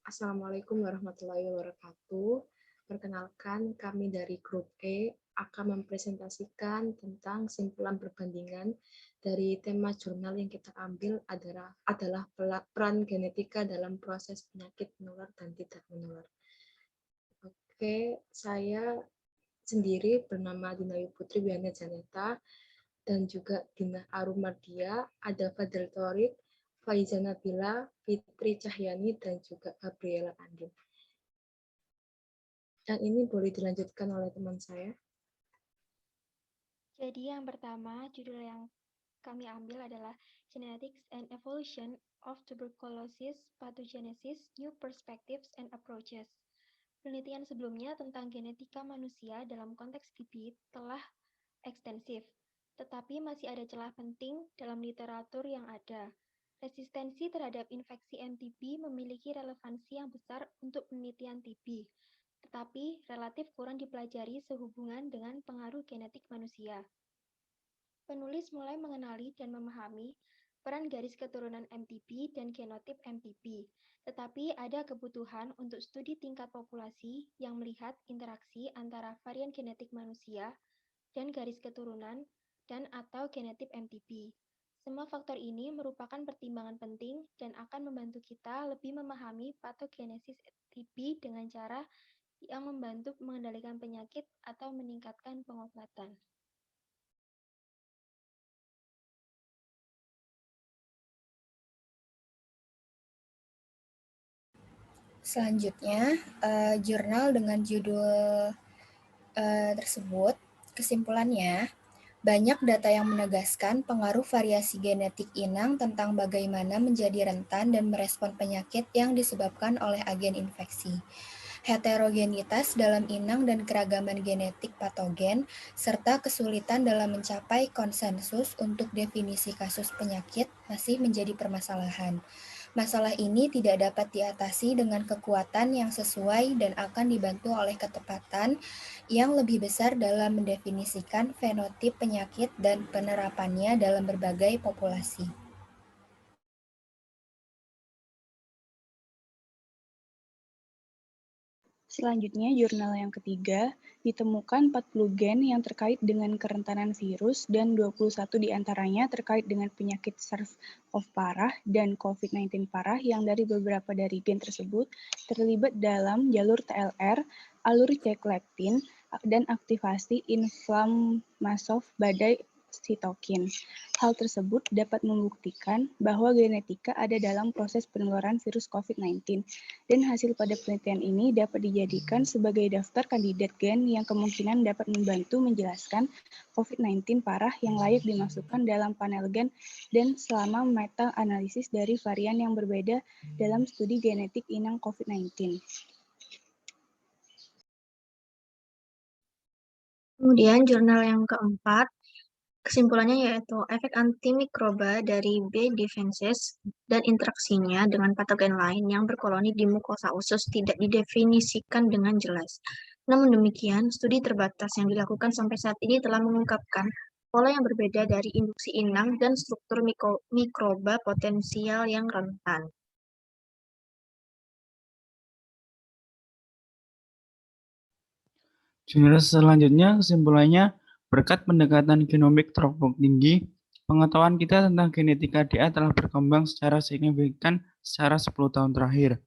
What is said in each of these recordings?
Assalamualaikum warahmatullahi wabarakatuh. Perkenalkan, kami dari grup E akan mempresentasikan tentang simpulan perbandingan dari tema jurnal yang kita ambil adalah peran genetika dalam proses penyakit menular dan tidak menular. Oke, saya sendiri bernama Dinayu Putri Wiana Janeta dan juga Dina Arumardia, ada Fadil Thorik, Faiza Nabila, Fitri Cahyani, dan juga Gabriela Andin. Yang ini boleh dilanjutkan oleh teman saya. Jadi yang pertama, judul yang kami ambil adalah Genetics and Evolution of Tuberculosis Pathogenesis, New Perspectives and Approaches. Penelitian sebelumnya tentang genetika manusia dalam konteks TB telah ekstensif, tetapi masih ada celah penting dalam literatur yang ada. Resistensi terhadap infeksi MTB memiliki relevansi yang besar untuk penelitian TB, tetapi relatif kurang dipelajari sehubungan dengan pengaruh genetik manusia. Penulis mulai mengenali dan memahami peran garis keturunan MTB dan genotip MTB, tetapi ada kebutuhan untuk studi tingkat populasi yang melihat interaksi antara varian genetik manusia dan garis keturunan dan/atau genotip MTB. Semua faktor ini merupakan pertimbangan penting dan akan membantu kita lebih memahami patogenesis TB dengan cara yang membantu mengendalikan penyakit atau meningkatkan pengobatan. Selanjutnya, jurnal dengan judul tersebut, kesimpulannya, banyak data yang menegaskan pengaruh variasi genetik inang tentang bagaimana menjadi rentan dan merespon penyakit yang disebabkan oleh agen infeksi. Heterogenitas dalam inang dan keragaman genetik patogen, serta kesulitan dalam mencapai konsensus untuk definisi kasus penyakit masih menjadi permasalahan. Masalah ini tidak dapat diatasi dengan kekuatan yang sesuai dan akan dibantu oleh ketepatan yang lebih besar dalam mendefinisikan fenotip penyakit dan penerapannya dalam berbagai populasi. Selanjutnya, jurnal yang ketiga, ditemukan 40 gen yang terkait dengan kerentanan virus dan 21 diantaranya terkait dengan penyakit SARS-CoV parah dan COVID-19 parah yang dari beberapa dari gen tersebut terlibat dalam jalur TLR, alur cek leptin, dan aktivasi inflammasif badai sitokin. Hal tersebut dapat membuktikan bahwa genetika ada dalam proses penularan virus COVID-19, dan hasil pada penelitian ini dapat dijadikan sebagai daftar kandidat gen yang kemungkinan dapat membantu menjelaskan COVID-19 parah yang layak dimasukkan dalam panel gen dan selama meta-analisis dari varian yang berbeda dalam studi genetik inang COVID-19. Kemudian jurnal yang keempat, kesimpulannya yaitu efek antimikroba dari B. difficens dan interaksinya dengan patogen lain yang berkoloni di mukosa usus tidak didefinisikan dengan jelas. Namun demikian, studi terbatas yang dilakukan sampai saat ini telah mengungkapkan pola yang berbeda dari induksi inang dan struktur mikroba potensial yang rentan. Jurnal selanjutnya kesimpulannya, berkat pendekatan genomik teropong tinggi, pengetahuan kita tentang genetika DA telah berkembang secara signifikan secara 10 tahun terakhir.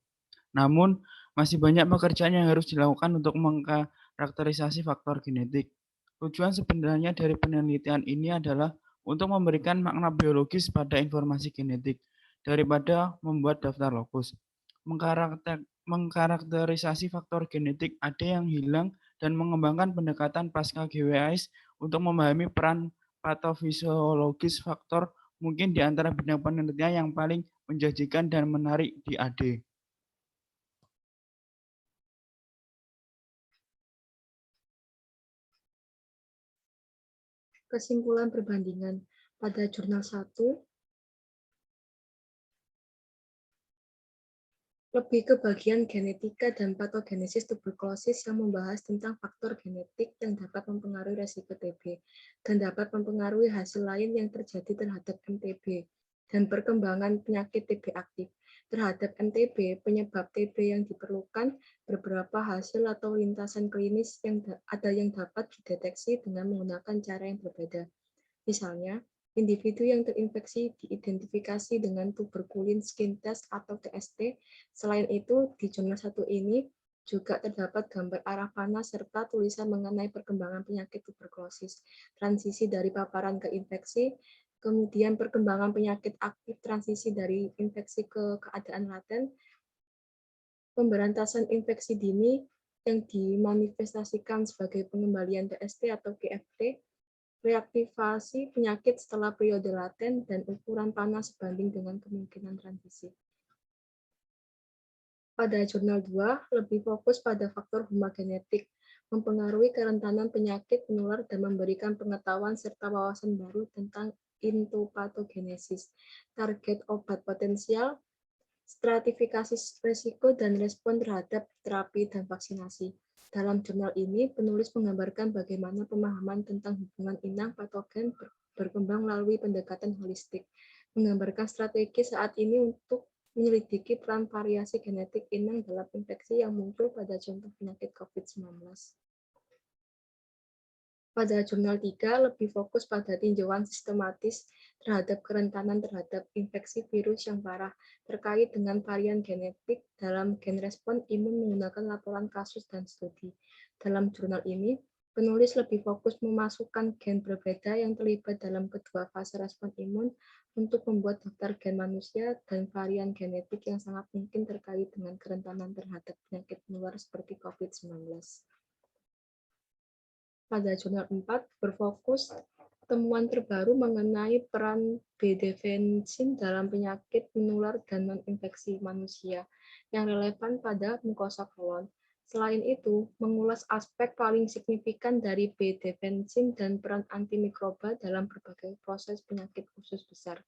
Namun, masih banyak pekerjaan yang harus dilakukan untuk mengkarakterisasi faktor genetik. Tujuan sebenarnya dari penelitian ini adalah untuk memberikan makna biologis pada informasi genetik daripada membuat daftar lokus. Mengkarakterisasi faktor genetik ada yang hilang dan mengembangkan pendekatan pasca GWAS untuk memahami peran patofisiologis faktor mungkin di antara bidang penelitian yang paling menjanjikan dan menarik di AD. Kesimpulan perbandingan pada jurnal 1, lebih ke bagian genetika dan patogenesis tuberkulosis yang membahas tentang faktor genetik yang dapat mempengaruhi resiko TB dan dapat mempengaruhi hasil lain yang terjadi terhadap MTB. dan perkembangan penyakit TB aktif. Terhadap MTB, penyebab TB yang diperlukan beberapa hasil atau lintasan klinis yang ada yang dapat dideteksi dengan menggunakan cara yang berbeda. Misalnya, individu yang terinfeksi diidentifikasi dengan tuberkulin skin test atau TST. Selain itu, di jurnal 1 ini juga terdapat gambar arah panah serta tulisan mengenai perkembangan penyakit tuberkulosis, transisi dari paparan ke infeksi, kemudian perkembangan penyakit aktif, transisi dari infeksi ke keadaan laten, pemberantasan infeksi dini yang dimanifestasikan sebagai pengembalian TST atau GFT, reaktivasi penyakit setelah periode laten, dan ukuran panah sebanding dengan kemungkinan transisi. Pada jurnal 2, lebih fokus pada faktor homogenetik, mempengaruhi kerentanan penyakit menular dan memberikan pengetahuan serta wawasan baru tentang intopatogenesis, target obat potensial, stratifikasi risiko, dan respon terhadap terapi dan vaksinasi. Dalam jurnal ini, penulis menggambarkan bagaimana pemahaman tentang hubungan inang patogen berkembang melalui pendekatan holistik, menggambarkan strategi saat ini untuk menyelidiki peran variasi genetik inang dalam infeksi yang muncul pada contoh penyakit COVID-19. Pada jurnal 3 lebih fokus pada tinjauan sistematis terhadap kerentanan terhadap infeksi virus yang parah terkait dengan varian genetik dalam gen respon imun menggunakan laporan kasus dan studi. Dalam jurnal ini, penulis lebih fokus memasukkan gen berbeda yang terlibat dalam kedua fase respon imun untuk membuat daftar gen manusia dan varian genetik yang sangat mungkin terkait dengan kerentanan terhadap penyakit menular seperti COVID-19. Pada jurnal 4 berfokus temuan terbaru mengenai peran B-defensin dalam penyakit menular dan non-infeksi manusia yang relevan pada mukosa kolon. Selain itu, mengulas aspek paling signifikan dari B-defensin dan peran antimikroba dalam berbagai proses penyakit usus besar.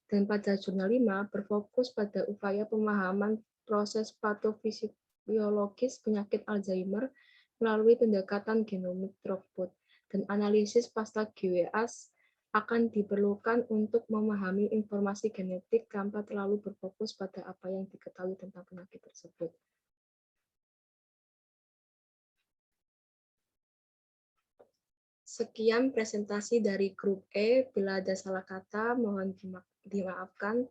Dan pada jurnal 5 berfokus pada upaya pemahaman proses patofisiologis penyakit Alzheimer melalui pendekatan genomik throughput, dan analisis pasca GWAS akan diperlukan untuk memahami informasi genetik tanpa terlalu berfokus pada apa yang diketahui tentang penyakit tersebut. Sekian presentasi dari grup E. Bila ada salah kata, mohon dimaafkan.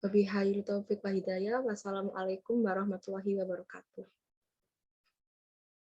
Wabillahi taufiq wal hidayah. Wassalamualaikum warahmatullahi wabarakatuh.